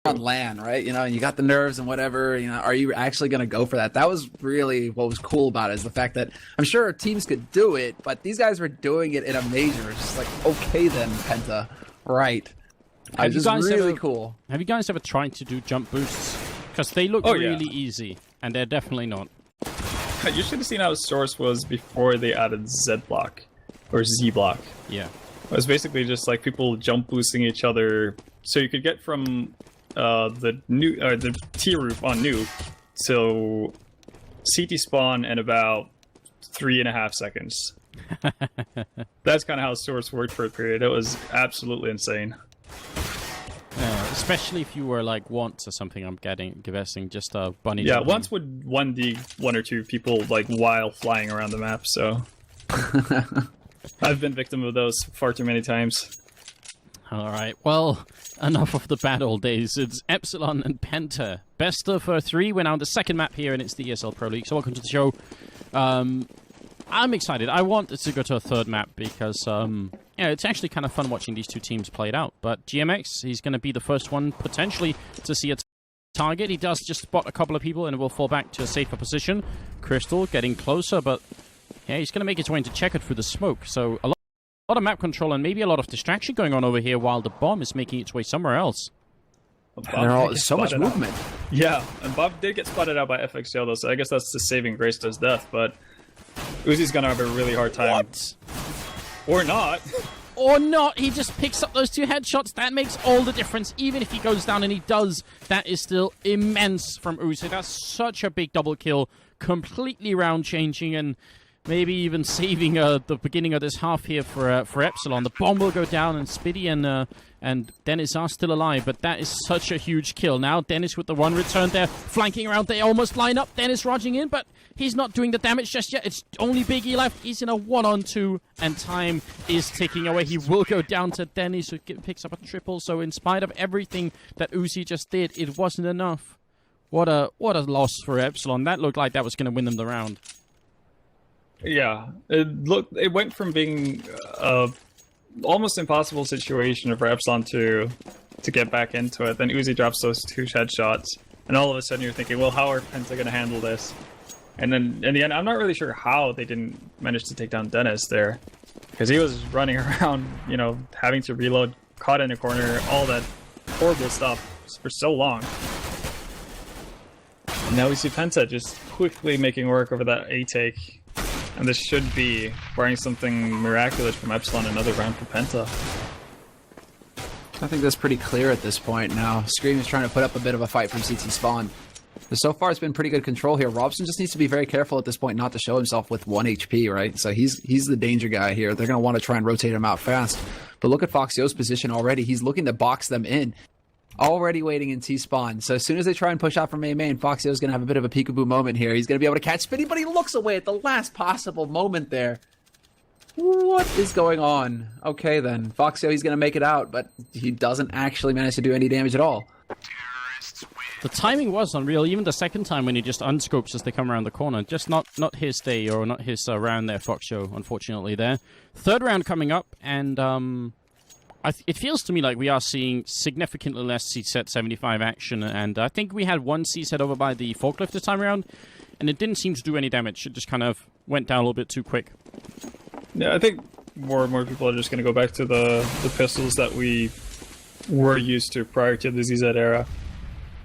on LAN, right? You know, and you got the nerves and whatever, you know, are you actually going to go for that? That was really what was cool about it, is the fact that I'm sure teams could do it, but these guys were doing it in a major. It's just like, okay then, Penta, right. Have you guys really ever, cool. Have you guys ever tried to do jump boosts? Because they look really easy, and they're definitely not. You should have seen how Source was before they added Z block, or Z block. Yeah. It was basically just like people jump boosting each other, so you could get from the T roof on Nuke to CT spawn in about 3.5 seconds. That's kind of how Source worked for a period. It was absolutely insane. Especially if you were like once or something, I'm guessing just a bunny. Yeah, jumping. once would 1D 1 or 2 people like while flying around the map. So I've been victim of those far too many times. All right, well, enough of the bad old days. It's Epsilon and Penta. Best of 3. We're now on the second map here, and it's the ESL Pro League. So welcome to the show. I'm excited. I want to go to a third map because, yeah, it's actually kind of fun watching these two teams play it out. But GMX, he's going to be the first one, potentially, to see a target. He does just spot a couple of people, and it will fall back to a safer position. Crystal getting closer, but, yeah, he's going to make his way into checkered through the smoke. So a lot of map control and maybe a lot of distraction going on over here while the bomb is making its way somewhere else. There's so much movement. Yeah, and Bob did get spotted out by FXL though, so I guess that's the saving grace to his death, but Uzi's gonna have a really hard time. What? Or not. Or not, he just picks up those 2 headshots. That makes all the difference. Even if he goes down, and he does, that is still immense from Uzi. That's such a big double kill, completely round changing, and maybe even saving the beginning of this half here for Epsilon. The bomb will go down, and Spiddy and Dennis are still alive, but that is such a huge kill. Now Dennis with the 1 return there, flanking around. They almost line up. Dennis roging in, but he's not doing the damage just yet. It's only Biggie left. He's in a 1-on-2, and time is ticking away. He will go down to Dennis, who picks up a triple. So in spite of everything that Uzi just did, it wasn't enough. What a loss for Epsilon. That looked like that was going to win them the round. Yeah, it went from being almost impossible situation for Epsilon to get back into it. Then Uzi drops those 2 headshots, and all of a sudden you're thinking, well, how are Penta going to handle this? And then in the end, I'm not really sure how they didn't manage to take down Dennis there, because he was running around, you know, having to reload, caught in a corner, all that horrible stuff for so long. And now we see Penta just quickly making work over that A take. And this should be, barring something miraculous from Epsilon, another round for Penta. I think that's pretty clear at this point now. Scream is trying to put up a bit of a fight from CT spawn. But so far, it's been pretty good control here. Robson just needs to be very careful at this point not to show himself with 1 HP, right? So he's the danger guy here. They're going to want to try and rotate him out fast. But look at Foxio's position already. He's looking to box them in. Already waiting in T-spawn. So as soon as they try and push out from A main, Foxio's going to have a bit of a peekaboo moment here. He's going to be able to catch Spinny, but he looks away at the last possible moment there. What is going on? Okay, then. Foxio, he's going to make it out, but he doesn't actually manage to do any damage at all. The timing was unreal. Even the second time when he just unscopes as they come around the corner. Just not his day, or not his round there, Foxio, unfortunately there. Third round coming up, and it feels to me like we are seeing significantly less C-set 75 action, and I think we had 1 C-set over by the forklift this time around, and it didn't seem to do any damage. It just kind of went down a little bit too quick. Yeah, I think more and more people are just going to go back to the pistols that we were used to prior to the ZZ era.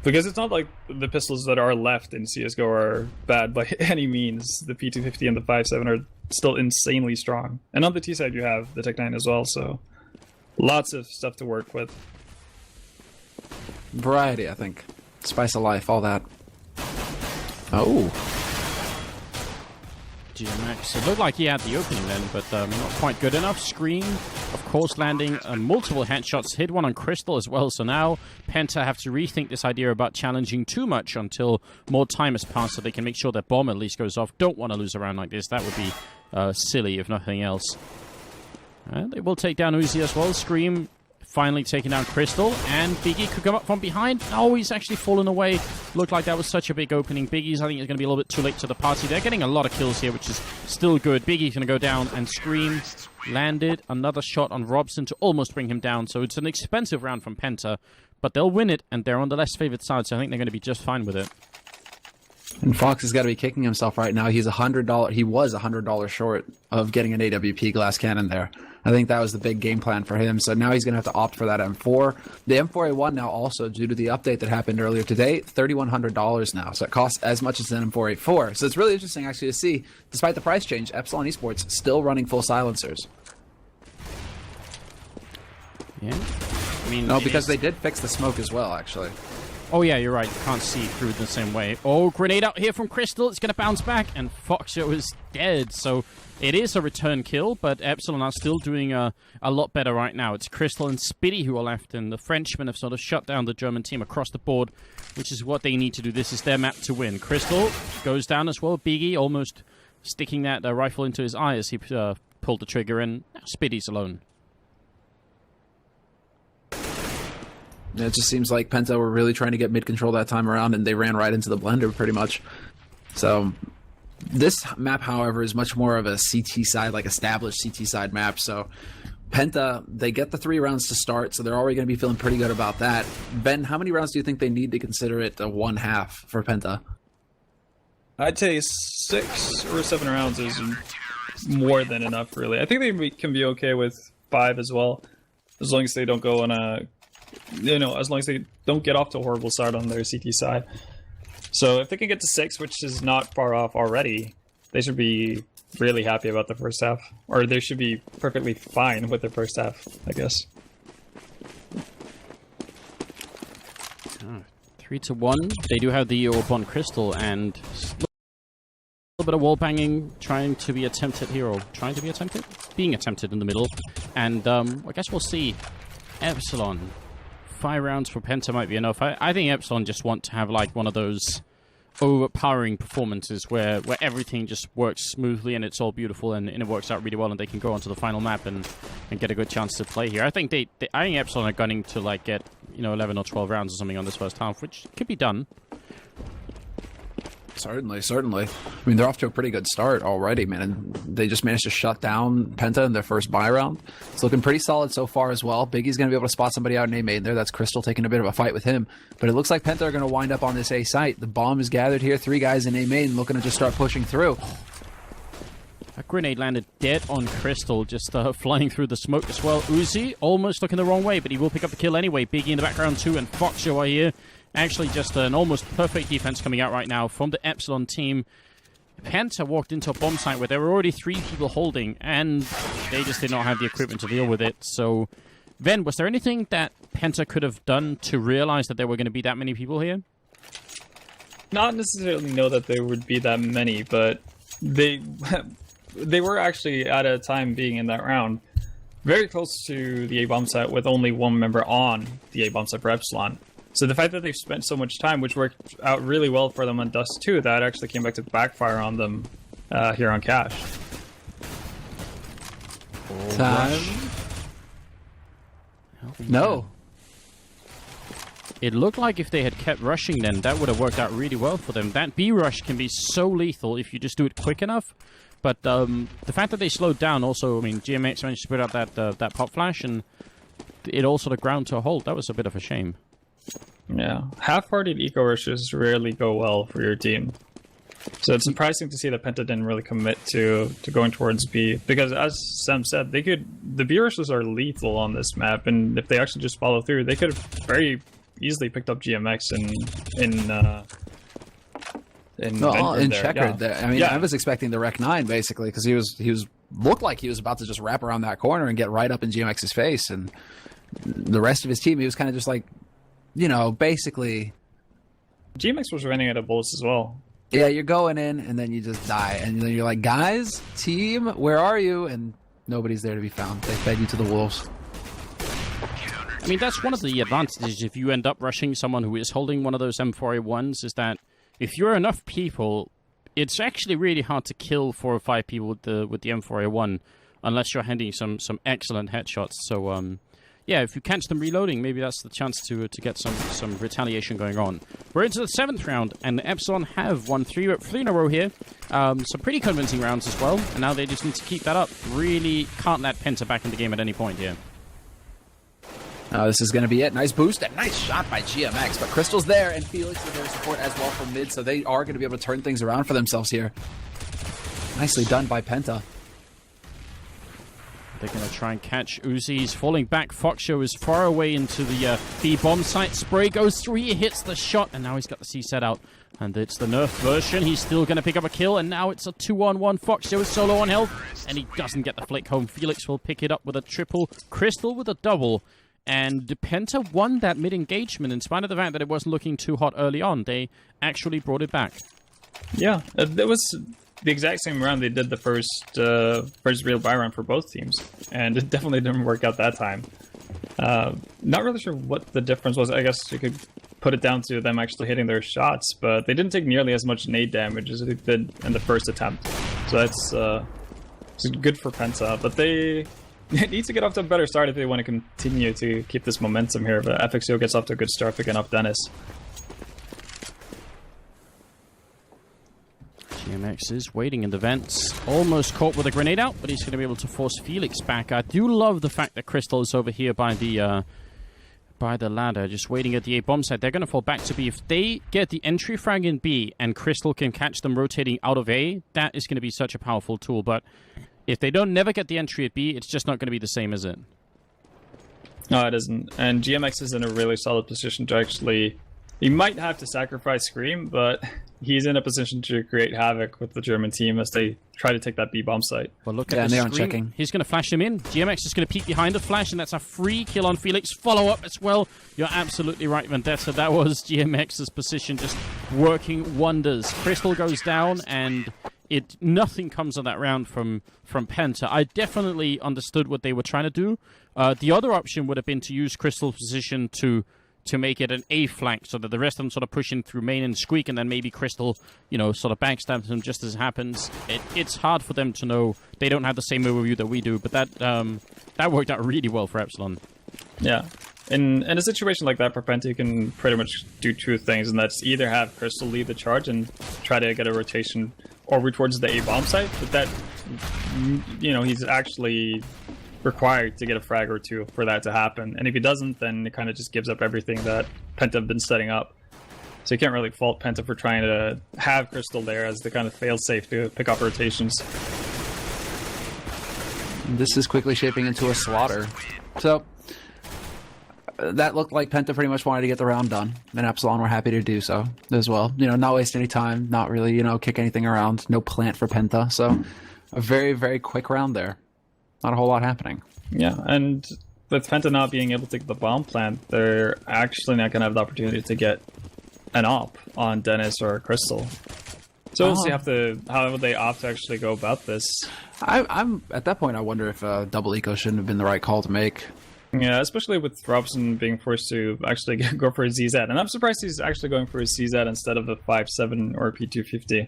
Because it's not like the pistols that are left in CSGO are bad by any means. The P250 and the 5.7 are still insanely strong. And on the T side you have the Tech 9 as well, so lots of stuff to work with. Variety, I think. Spice of life, all that. Oh. GMX. It looked like he had the opening then, but not quite good enough. Screen, of course, landing multiple headshots. Hit one on Crystal as well, so now Penta have to rethink this idea about challenging too much until more time has passed so they can make sure their bomb at least goes off. Don't want to lose a round like this. That would be silly, if nothing else. They will take down Uzi as well. Scream finally taking down Crystal, and Biggie could come up from behind. Oh, he's actually fallen away. Looked like that was such a big opening. Biggie's, I think, is going to be a little bit too late to the party. They're getting a lot of kills here, which is still good. Biggie's going to go down, and Scream landed another shot on Robson to almost bring him down. So it's an expensive round from Penta, but they'll win it, and they're on the less favored side, so I think they're going to be just fine with it. And Fox has got to be kicking himself right now. He's $100. He was $100 short of getting an AWP glass cannon there. I think that was the big game plan for him. So now he's going to have to opt for that M4. The M4A1 now also, due to the update that happened earlier today, $3,100 now. So it costs as much as an M4A4. So it's really interesting actually to see, despite the price change, Epsilon Esports still running full silencers. Yeah. I mean, No, because they did fix the smoke as well, actually. Oh, yeah, you're right. You can't see through the same way. Oh, grenade out here from Crystal. It's going to bounce back, and Foxio is dead. So it is a return kill, but Epsilon are still doing a lot better right now. It's Crystal and Spitty who are left, and the Frenchmen have sort of shut down the German team across the board, which is what they need to do. This is their map to win. Crystal goes down as well. Biggie almost sticking that rifle into his eye as he pulled the trigger, and now Spitty's alone. It just seems like Penta were really trying to get mid-control that time around, and they ran right into the blender pretty much. So this map, however, is much more of a CT side, like established CT side map. So Penta, they get the 3 rounds to start, so they're already going to be feeling pretty good about that. Ben, how many rounds do you think they need to consider it a 1/2 for Penta? I'd say 6 or 7 rounds is more than enough, really. I think they can be okay with 5 as well, as long as they don't go on a... as long as they don't get off to a horrible start on their CT side. So if they can get to 6, which is not far off already, they should be really happy about the first half. Or they should be perfectly fine with the first half, I guess. 3-1. They do have the orb on Crystal, and a little bit of wall banging trying to be attempted here, or trying to be attempted? Being attempted in the middle. And I guess we'll see. Epsilon. 5 rounds for Penta might be enough. I think Epsilon just want to have like one of those overpowering performances where everything just works smoothly and it's all beautiful and it works out really well, and they can go onto the final map and get a good chance to play here. I think I think Epsilon are gunning to like get 11 or 12 rounds or something on this first half, which could be done. Certainly. I mean, they're off to a pretty good start already, man. And they just managed to shut down Penta in their first buy round. It's looking pretty solid so far as well. Biggie's going to be able to spot somebody out in A main there. That's Crystal taking a bit of a fight with him. But it looks like Penta are going to wind up on this A site. The bomb is gathered here. 3 guys in A main looking to just start pushing through. A grenade landed dead on Crystal, just flying through the smoke as well. Uzi almost looking the wrong way, but he will pick up the kill anyway. Biggie in the background too, and Foxio are here. Actually, just an almost perfect defense coming out right now from the Epsilon team. Penta walked into a bomb site where there were already 3 people holding, and they just did not have the equipment to deal with it. So, Ven, was there anything that Penta could have done to realize that there were going to be that many people here? Not necessarily know that there would be that many, but they were actually, at a time being in that round, very close to the A-bomb site with only 1 member on the A-bomb site for Epsilon. So the fact that they've spent so much time, which worked out really well for them on Dust 2, that actually came back to backfire on them here on Cash. Time. No. It looked like if they had kept rushing then, that would have worked out really well for them. That B rush can be so lethal if you just do it quick enough. But the fact that they slowed down also, I mean, GMX managed to put out that pop flash, and it all sort of ground to a halt. That was a bit of a shame. Yeah, half-hearted eco rushes rarely go well for your team. So it's surprising to see that Penta didn't really commit to going towards B, because as Sam said, the B rushes are lethal on this map, and if they actually just follow through, they could have very easily picked up GMX in checkered. Yeah. I mean, I was expecting the Rec 9 basically, because he was looked like he was about to just wrap around that corner and get right up in GMX's face, and the rest of his team, he was kind of just like, basically... GMX was running out of bullets as well. Yeah, you're going in, and then you just die. And then you're like, guys, team, where are you? And nobody's there to be found. They fed you to the wolves. I mean, that's one of the advantages if you end up rushing someone who is holding one of those M4A1s, is that if you're enough people, it's actually really hard to kill 4 or 5 people with the M4A1, unless you're handing some excellent headshots. So, yeah, if you catch them reloading, maybe that's the chance to get some retaliation going on. We're into the 7th round, and Epsilon have won 3 in a row here. Some pretty convincing rounds as well, and now they just need to keep that up. Really can't let Penta back in the game at any point here. This is going to be it. Nice boost and nice shot by GMX. But Crystal's there, and Felix with their support as well from mid, so they are going to be able to turn things around for themselves here. Nicely done by Penta. They're going to try and catch Uzi. He's falling back. Foxshow is far away into the B bomb site. Spray goes through. He hits the shot, and now he's got the C set out. And it's the nerf version. He's still going to pick up a kill, and now it's a 2-on-1. Foxshow is solo on health, and he doesn't get the flick home. Felix will pick it up with a triple. Crystal with a double. And Penta won that mid-engagement in spite of the fact that it wasn't looking too hot early on. They actually brought it back. Yeah, it was the exact same round they did the first real buy round for both teams, and it definitely didn't work out that time. Not really sure what the difference was. I guess you could put it down to them actually hitting their shots, but they didn't take nearly as much nade damage as they did in the first attempt. So it's good for Penta, but they need to get off to a better start if they want to continue to keep this momentum here. But FXO gets off to a good start picking up Dennis. GMX is waiting in the vents. Almost caught with a grenade out, but he's going to be able to force Felix back. I do love the fact that Crystal is over here by the ladder, just waiting at the A bomb site. They're going to fall back to B. If they get the entry frag in B and Crystal can catch them rotating out of A, that is going to be such a powerful tool. But if they don't never get the entry at B, it's just not going to be the same as it. No, it isn't. And GMX is in a really solid position to actually... He might have to sacrifice Scream, but he's in a position to create havoc with the German team as they try to take that B bomb site. Well, look at the Scream. Checking. He's going to flash him in. GMX is going to peek behind the flash, and that's a free kill on Felix. Follow up as well. You're absolutely right, Vendetta. That was GMX's position just working wonders. Crystal goes down, and nothing comes of that round from Penta. I definitely understood what they were trying to do. The other option would have been to use Crystal's position to make it an A flank so that the rest of them sort of push in through main and squeak, and then maybe Crystal, sort of backstabs them just as it happens. It's hard for them to know. They don't have the same overview that we do, but that worked out really well for Epsilon. Yeah. In a situation like that, for Penta, you can pretty much do two things, and that's either have Crystal lead the charge and try to get a rotation over towards the A bomb site, but that, he's actually required to get a frag or two for that to happen. And if he doesn't, then it kind of just gives up everything that Penta have been setting up. So you can't really fault Penta for trying to have Crystal there as the kind of fail-safe to pick up rotations. This is quickly shaping into a slaughter. So that looked like Penta pretty much wanted to get the round done, and Epsilon were happy to do so as well. Not waste any time, not really, kick anything around, no plant for Penta. So a very, very quick round there. Not a whole lot happening. Yeah, and with Penta not being able to get the bomb plant, they're actually not going to have the opportunity to get an op on Dennis or Crystal. So we'll see how they opt to actually go about this. I'm at that point, I wonder if double eco shouldn't have been the right call to make. Yeah, especially with Robson being forced to actually go for his ZZ. And I'm surprised he's actually going for his CZ instead of a 5.7 or a P250.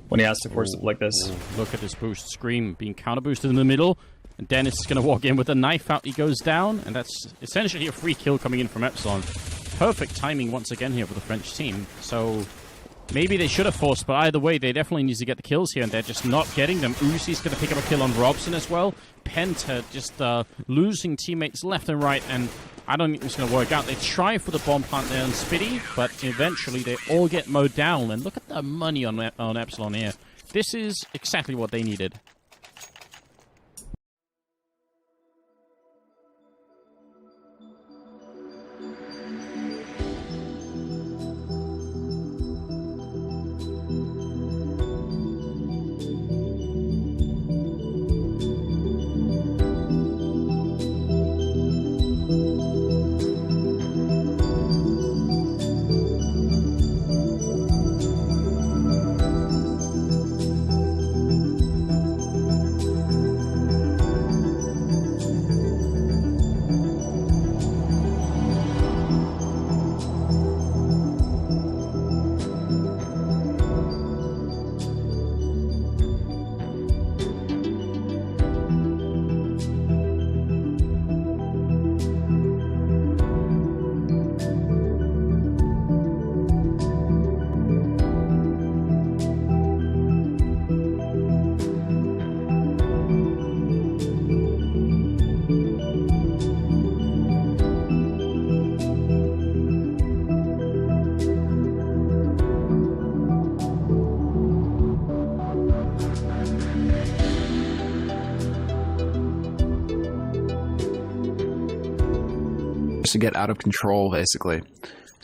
When he has to force it like this. Look at this boost. Scream being counter boosted in the middle. And Dennis is going to walk in with a knife out. He goes down. And that's essentially a free kill coming in from Epsilon. Perfect timing once again here for the French team. So maybe they should have forced. But either way, they definitely need to get the kills here. And they're just not getting them. Uzi's going to pick up a kill on Robson as well. Penta just losing teammates left and right. And I don't think it's going to work out. They try for the bomb plant there on Spitty, but eventually they all get mowed down. And look at the money on Epsilon here. This is exactly what they needed. to get out of control, basically.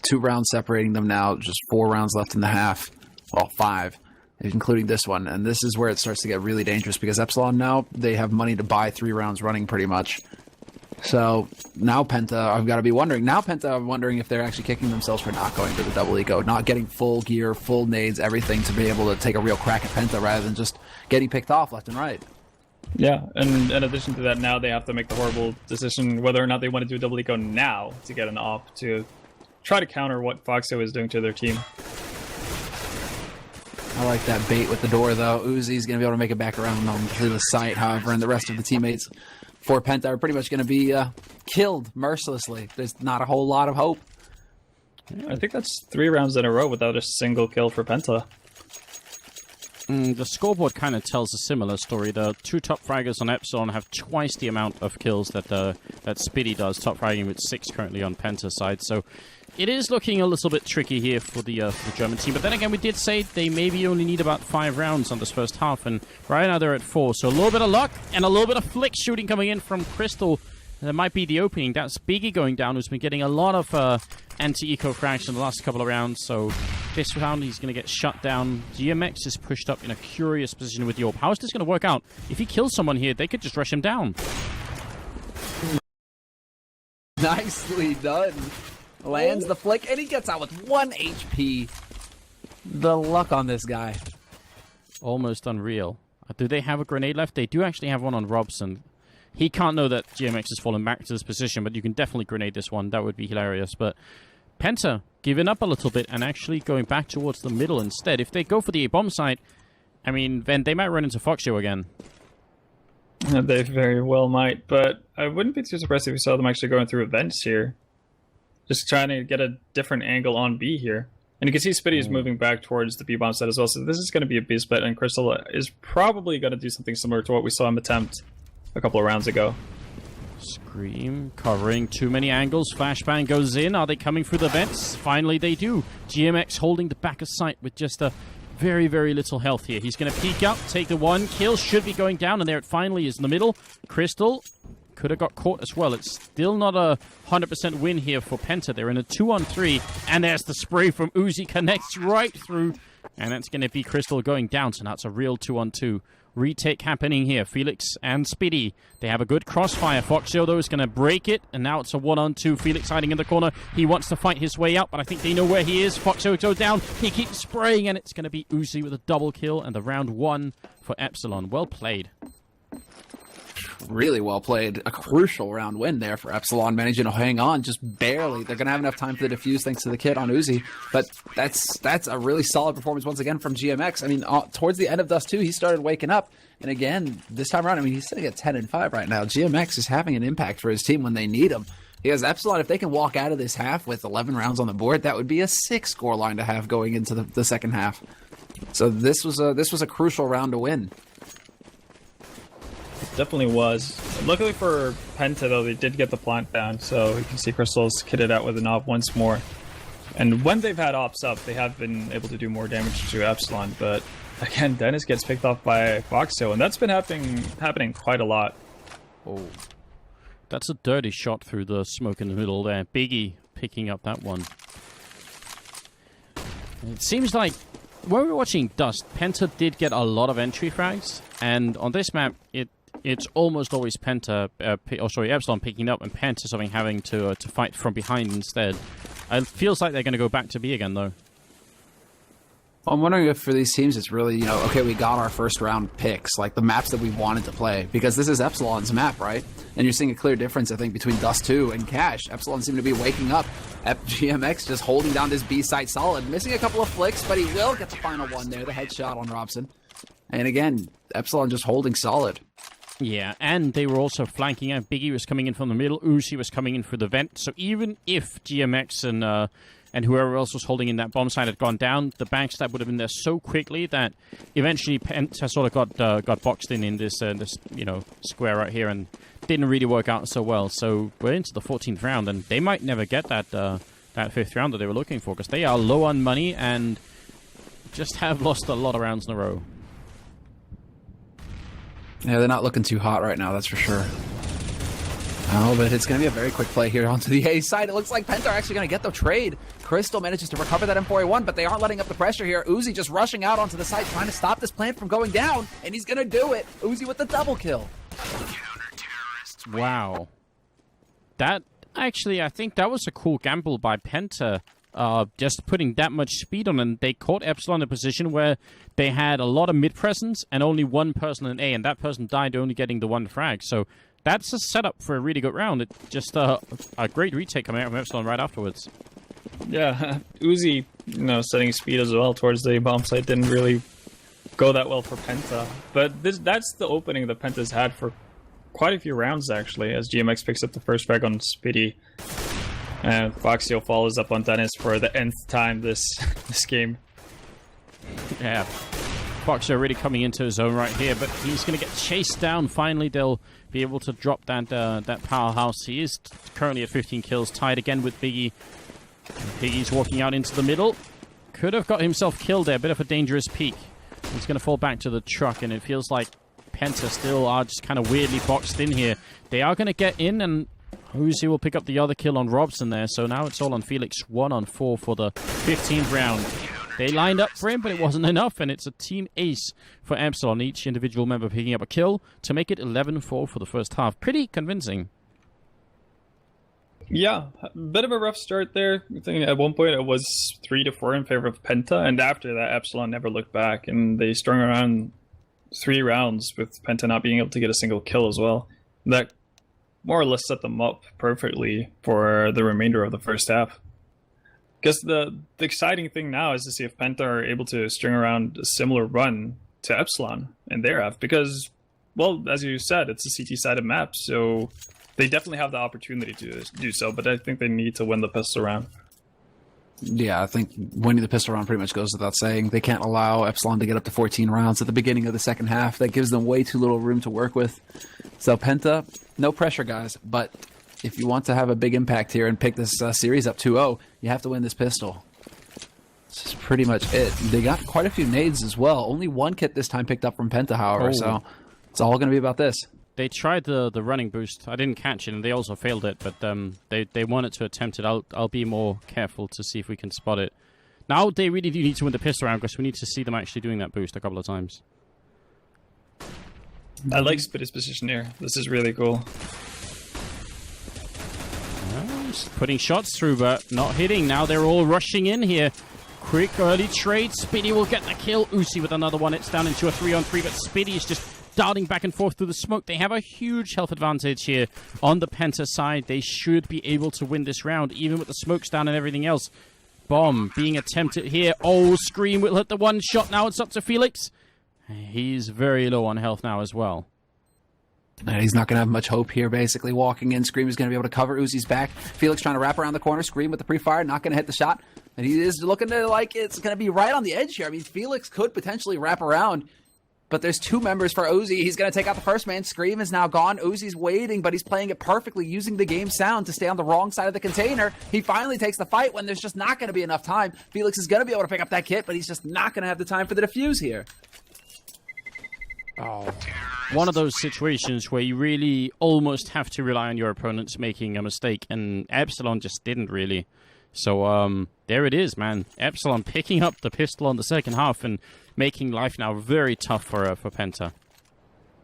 2 rounds separating them now, just 4 rounds left in the half. Well, 5, including this one. And this is where it starts to get really dangerous, because Epsilon now, they have money to buy 3 rounds running pretty much. So now Penta, I've got to be wondering. Now Penta, I'm wondering if they're actually kicking themselves for not going for the double eco, not getting full gear, full nades, everything to be able to take a real crack at Penta rather than just getting picked off left and right. Yeah, and in addition to that, now they have to make the horrible decision whether or not they want to do a double eco now to get an op to try to counter what Foxo is doing to their team. I like that bait with the door, though. Uzi's going to be able to make it back around onto the site, however, and the rest of the teammates for Penta are pretty much going to be killed mercilessly. There's not a whole lot of hope. I think that's 3 rounds in a row without a single kill for Penta. The scoreboard kind of tells a similar story. The 2 top fraggers on Epsilon have twice the amount of kills that Spiddy does, top fragging with 6 currently on Penta's side. So it is looking a little bit tricky here for the German team. But then again, we did say they maybe only need about 5 rounds on this first half, and right now they're at 4. So a little bit of luck and a little bit of flick shooting coming in from Crystal. That might be the opening. That's Biggie going down, who's been getting a lot of anti-eco frags in the last couple of rounds. So this round, he's going to get shut down. GMX is pushed up in a curious position with the AWP. How is this going to work out? If he kills someone here, they could just rush him down. Nicely done. Lands the flick, and he gets out with 1 HP. The luck on this guy. Almost unreal. Do they have a grenade left? They do actually have one on Robson. He can't know that GMX has fallen back to this position, but you can definitely grenade this one. That would be hilarious. But Penta giving up a little bit and actually going back towards the middle instead. If they go for the A-bomb site, I mean, then they might run into Foxio again. They very well might, but I wouldn't be too surprised if we saw them actually going through events here. Just trying to get a different angle on B here. And you can see Spiddy is moving back towards the B-bomb side as well, so this is going to be a B split, and Crystal is probably going to do something similar to what we saw him attempt a couple of rounds ago. Scream covering too many angles. Flashbang goes in. Are they coming through the vents? Finally they do. GMX holding the back of sight with just a very, very little health here. He's going to peek up, take the 1 kill, should be going down, and there it finally is in the middle. Crystal could have got caught as well. It's still not a 100% win here for Penta. They're in a 2-on-3, and there's the spray from Uzi, connects right through, and that's going to be Crystal going down, so that's a real 2-on-2. Retake happening here. Felix and Spiddy. They have a good crossfire. Foxio, though, is going to break it. And now it's a 1-on-2. Felix hiding in the corner. He wants to fight his way out, but I think they know where he is. Foxio goes down. He keeps spraying, and it's going to be Uzi with a double kill. And the round 1 for Epsilon. Well played. Really well played. A crucial round win there for Epsilon, managing to hang on just barely. They're going to have enough time for the defuse thanks to the kit on Uzi, but that's a really solid performance once again from GMX. I mean, towards the end of Dust 2, he started waking up, and again, this time around, I mean, he's sitting at 10-5 right now. GMX is having an impact for his team when they need him. Because Epsilon, if they can walk out of this half with 11 rounds on the board, that would be a 6 score line to have going into the second half. So this was a crucial round to win. Definitely was. Luckily for Penta, though, they did get the plant down, so you can see Crystal's kitted out with an op once more. And when they've had ops up, they have been able to do more damage to Epsilon, but again, Dennis gets picked off by Foxo, and that's been happening quite a lot. Oh, that's a dirty shot through the smoke in the middle there. Biggie picking up that one. It seems like when we were watching Dust, Penta did get a lot of entry frags, and on this map, it's almost always Epsilon picking up and Penta having to fight from behind instead. It feels like they're going to go back to B again, though. I'm wondering if for these teams it's really, okay, we got our first round picks, like the maps that we wanted to play, because this is Epsilon's map, right? And you're seeing a clear difference, I think, between Dust 2 and Cash. Epsilon seem to be waking up. GMX just holding down this B site solid, missing a couple of flicks, but he will get the final one there, the headshot on Robson. And again, Epsilon just holding solid. Yeah, and they were also flanking out. Biggie was coming in from the middle. Uzi was coming in through the vent. So even if GMX and whoever else was holding in that bomb site had gone down, the backstab would have been there so quickly that eventually Penta sort of got boxed in this square right here and didn't really work out so well. So we're into the 14th round, and they might never get that 5th round that they were looking for, because they are low on money and just have lost a lot of rounds in a row. Yeah, they're not looking too hot right now, that's for sure. Oh, but it's going to be a very quick play here onto the A side. It looks like Penta are actually going to get the trade. Crystal manages to recover that M4A1, but they aren't letting up the pressure here. Uzi just rushing out onto the side, trying to stop this plant from going down, and he's going to do it. Uzi with the double kill. Wow. That, actually, I think that was a cool gamble by Penta. Just putting that much speed on, and they caught Epsilon in a position where they had a lot of mid-presence and only one person in A, and that person died only getting the one frag. So that's a setup for a really good round. It's just a great retake coming out from Epsilon right afterwards. Yeah, Uzi, setting speed as well towards the bomb site didn't really go that well for Penta. But that's the opening that Penta's had for quite a few rounds, actually, as GMX picks up the first frag on Spitty. And Foxio follows up on Dennis for the nth time this game. Yeah, Foxio really coming into his own right here, but he's going to get chased down. Finally, they'll be able to drop that powerhouse. He is currently at 15 kills, tied again with Biggie. Biggie's walking out into the middle. Could have got himself killed there. Bit of a dangerous peek. He's going to fall back to the truck, and it feels like Penta still are just kind of weirdly boxed in here. They are going to get in, and Uzi will pick up the other kill on Robson there. So now it's all on Felix. 1-on-4 for the 15th round. They lined up for him, but it wasn't enough, and it's a team ace for Epsilon. Each individual member picking up a kill to make it 11-4 for the first half. Pretty convincing. Yeah, a bit of a rough start there. I think at one point it was 3-4 in favor of Penta, and after that Epsilon never looked back, and they strung around 3 rounds with Penta not being able to get a single kill as well. That more or less set them up perfectly for the remainder of the first half. Because the exciting thing now is to see if Penta are able to string around a similar run to Epsilon in their half. Because, well, as you said, it's a CT-sided map, so they definitely have the opportunity to do so, but I think they need to win the pistol round. Yeah, I think winning the pistol round pretty much goes without saying. They can't allow Epsilon to get up to 14 rounds at the beginning of the second half. That gives them way too little room to work with. So Penta, no pressure, guys, but if you want to have a big impact here and pick this series up 2-0, you have to win this pistol. This is pretty much it. They got quite a few nades as well. Only one kit this time picked up from Penta, however, so it's all going to be about this. They tried the running boost. I didn't catch it, and they also failed it, but they wanted to attempt it. I'll be more careful to see if we can spot it. Now they really do need to win the pistol round, because we need to see them actually doing that boost a couple of times. I like Spitty's position here. This is really cool. Putting shots through, but not hitting. Now they're all rushing in here. Quick early trade. Spitty will get the kill. Uzi with another one. It's down into a 3-on-3, but Spitty is just darting back and forth through the smoke. They have a huge health advantage here on the Penta side. They should be able to win this round, even with the smokes down and everything else. Bomb being attempted here. Oh, Scream will hit the one shot. Now it's up to Felix. He's very low on health now as well. And he's not going to have much hope here, basically. Walking in, Scream is going to be able to cover Uzi's back. Felix trying to wrap around the corner. Scream with the pre-fire, not going to hit the shot. And he is looking to, like, it's going to be right on the edge here. I mean, Felix could potentially wrap around, but there's 2 members for Uzi. He's going to take out the first man. Scream is now gone. Uzi's waiting, but he's playing it perfectly, using the game sound to stay on the wrong side of the container. He finally takes the fight when there's just not going to be enough time. Felix is going to be able to pick up that kit, but he's just not going to have the time for the defuse here. Oh, one of those situations where you really almost have to rely on your opponents making a mistake, and Epsilon just didn't really. So, there it is, man. Epsilon picking up the pistol on the second half and making life now very tough for Penta.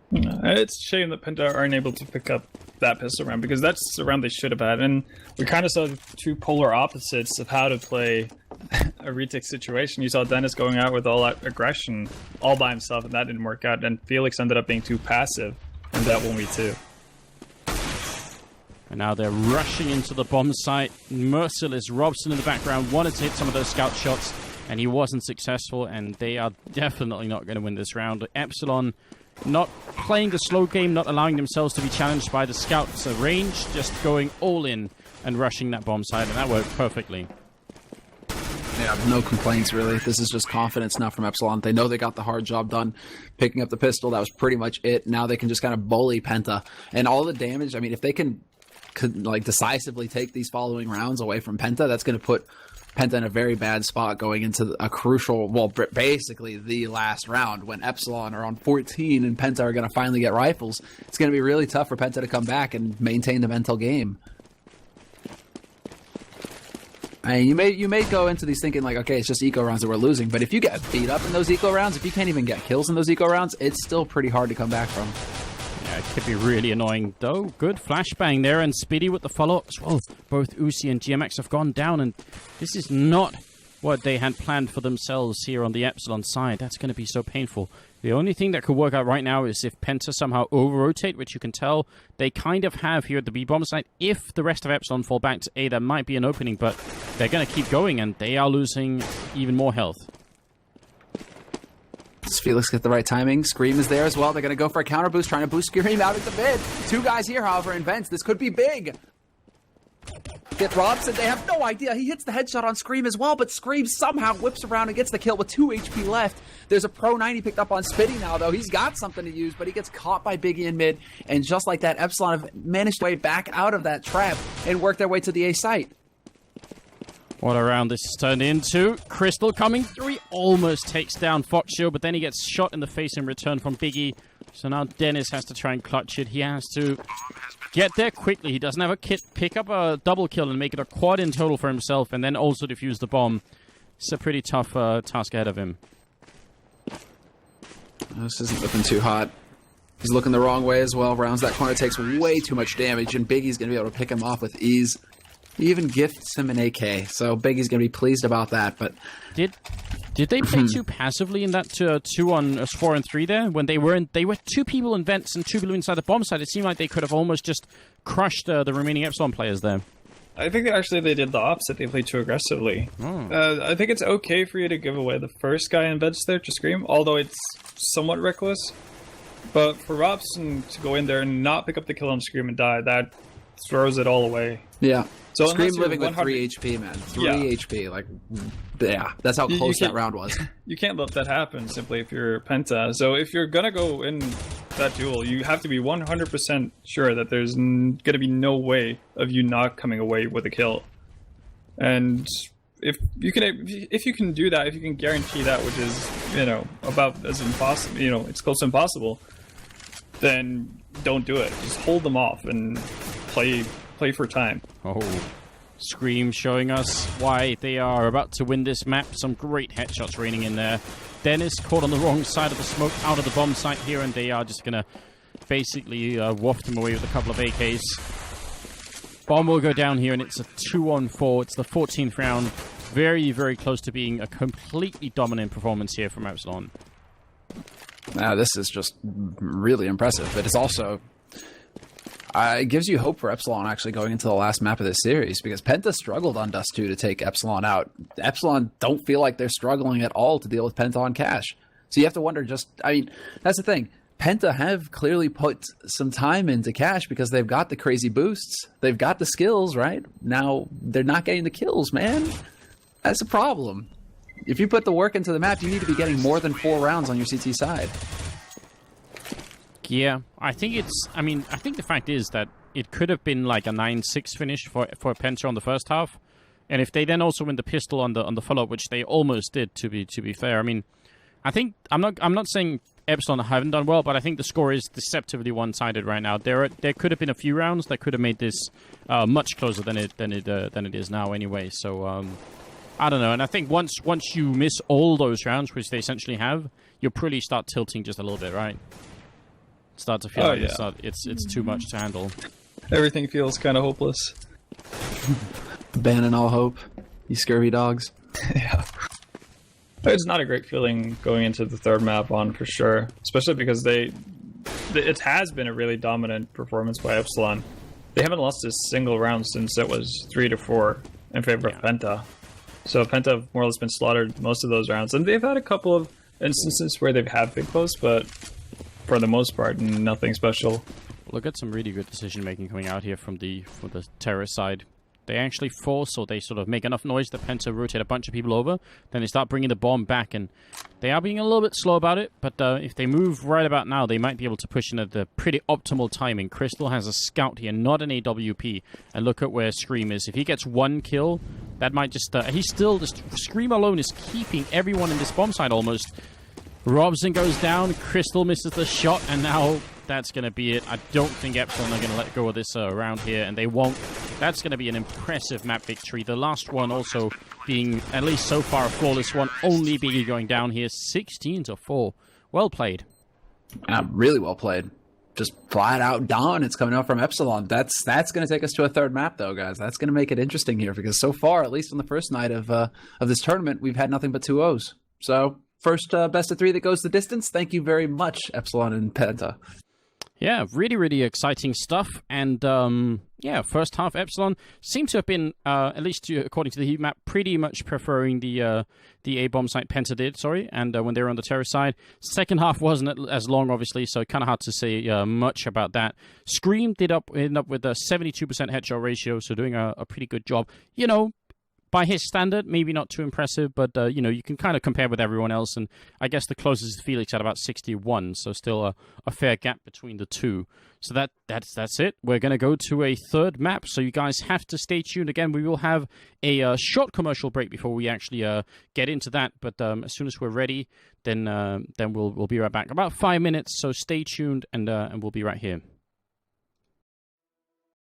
It's a shame that Penta aren't able to pick up that pistol round, because that's the round they should have had. And we kind of saw 2 polar opposites of how to play a retake situation. You saw Dennis going out with all that aggression all by himself, and that didn't work out. And Felix ended up being too passive in that 1v2. And now they're rushing into the bomb site. Merciless Robson in the background wanted to hit some of those scout shots, and he wasn't successful, and they are definitely not going to win this round. Epsilon not playing the slow game, not allowing themselves to be challenged by the scouts at range, just going all in and rushing that bomb site, and that worked perfectly. Yeah, no complaints, really. This is just confidence now from Epsilon. They know they got the hard job done. Picking up the pistol, that was pretty much it. Now they can just kind of bully Penta. And all the damage, I mean, if they can like decisively take these following rounds away from Penta, that's going to put Penta in a very bad spot going into a crucial, well, basically the last round when Epsilon are on 14 and Penta are going to finally get rifles. It's going to be really tough for Penta to come back and maintain the mental game. I mean, you may go into these thinking like, okay, it's just eco rounds that we're losing, but if you get beat up in those eco rounds, if you can't even get kills in those eco rounds, it's still pretty hard to come back from. Yeah, it could be really annoying, though. Good flashbang there, and Speedy with the follow-up as well. Both Uzi and GMX have gone down, and this is not what they had planned for themselves here on the Epsilon side. That's going to be so painful. The only thing that could work out right now is if Penta somehow over-rotate, which you can tell they kind of have here at the B-bomb side. If the rest of Epsilon fall back to A, there might be an opening, but they're going to keep going, and they are losing even more health. Does Felix get the right timing? Scream is there as well. They're going to go for a counter boost, trying to boost Scream out into mid. Two guys here, however, in vents. This could be big. Get Robson. They have no idea. He hits the headshot on Scream as well, but Scream somehow whips around and gets the kill with 2 HP left. There's a Pro 90 picked up on Spitty now, though. He's got something to use, but he gets caught by Biggie in mid. And just like that, Epsilon have managed to way back out of that trap and work their way to the A site. What a round this has turned into. Crystal coming through. He almost takes down Fox Shield, but then he gets shot in the face in return from Biggie. So now Dennis has to try and clutch it. He has to get there quickly. He doesn't have a kit. Pick up a double kill and make it a quad in total for himself, and then also defuse the bomb. It's a pretty tough task ahead of him. This isn't looking too hot. He's looking the wrong way as well. Rounds that corner, takes way too much damage, and Biggie's going to be able to pick him off with ease. He even gifts him an AK, so Biggie's going to be pleased about that. But did they play too passively in that 2 on 4 and 3 there? When they were 2 people in vents and 2 people inside the bomb site, it seemed like they could have almost just crushed the remaining Epsilon players there. I think actually they did the opposite. They played too aggressively. Oh. I think it's okay for you to give away the first guy in vents there to Scream, although it's somewhat reckless. But for Robson to go in there and not pick up the kill on Scream and die, that throws it all away. Yeah. So Scream living with 3 HP, man. 3 HP. Like, yeah, that's how close that round was. You can't let that happen simply if you're Penta. So if you're going to go in that duel, you have to be 100% sure that there's going to be no way of you not coming away with a kill. And if you can do that, if you can guarantee that, which is, about as impossible, it's close to impossible, then don't do it. Just hold them off and play for time. Oh, Scream showing us why they are about to win this map. Some great headshots raining in there. Dennis caught on the wrong side of the smoke out of the bomb site here, and they are just going to basically waft him away with a couple of AKs. Bomb will go down here, and it's a 2-on-4. It's the 14th round. Very, very close to being a completely dominant performance here from Epsilon. Now, this is just really impressive, but it's also... it gives you hope for Epsilon actually going into the last map of this series, because Penta struggled on Dust 2 to take Epsilon out. Epsilon don't feel like they're struggling at all to deal with Penta on Cash. So you have to wonder that's the thing. Penta have clearly put some time into Cash because they've got the crazy boosts. They've got the skills, right? Now, they're not getting the kills, man. That's a problem. If you put the work into the map, you need to be getting more than 4 rounds on your CT side. Yeah, I think the fact is that it could have been like a 9-6 finish for Penta on the first half, and if they then also win the pistol on the follow-up, which they almost did, to be fair. I mean, I think I'm not saying Epsilon haven't done well, but I think the score is deceptively one-sided right now. There could have been a few rounds that could have made this much closer than it is now anyway. So I don't know, and I think once you miss all those rounds, which they essentially have, you'll probably start tilting just a little bit, right? Start to feel it's too much to handle. Everything feels kind of hopeless. Abandon all hope, you scurvy dogs. Yeah. It's not a great feeling going into the third map on for sure, especially because it has been a really dominant performance by Epsilon. They haven't lost a single round since it was 3-4 in favor of Penta. So Penta have more or less been slaughtered most of those rounds, and they've had a couple of instances where they've had big close, but for the most part, nothing special. Look at some really good decision making coming out here from the terrorist side. they actually force, or they sort of make enough noise that Penta rotate a bunch of people over, then they start bringing the bomb back, and they are being a little bit slow about it, but if they move right about now, they might be able to push in at the pretty optimal timing. Crystal has a scout here, not an AWP, and look at where Scream is. If he gets one kill, that might just... he's still... just Scream alone is keeping everyone in this bomb site almost. Robson goes down, Crystal misses the shot, and now that's going to be it. I don't think Epsilon are going to let go of this round here, and they won't. That's going to be an impressive map victory. The last one also being, at least so far, a flawless one. Only Biggie going down here, 16-4. Well played. Really well played. Just flat out dominance coming out from Epsilon. That's going to take us to a third map, though, guys. That's going to make it interesting here, because so far, at least on the first night of this tournament, we've had nothing but 2-0s. So... first best of 3 that goes the distance. Thank you very much, Epsilon and Penta. Yeah, really, really exciting stuff. And, yeah, first half Epsilon seemed to have been, at least according to the heat map, pretty much preferring the A-bomb site Penta did, and when they were on the terror side. Second half wasn't as long, obviously, so kind of hard to say much about that. Scream did end up with a 72% headshot ratio, so doing a pretty good job. You know, by his standard, maybe not too impressive, but, you know, you can kind of compare with everyone else, and I guess the closest is Felix at about 61, so still a fair gap between the two. So that's it. We're going to go to a third map, so you guys have to stay tuned. Again, we will have a short commercial break before we actually get into that, but as soon as we're ready, then we'll be right back. About 5 minutes, so stay tuned, and we'll be right here.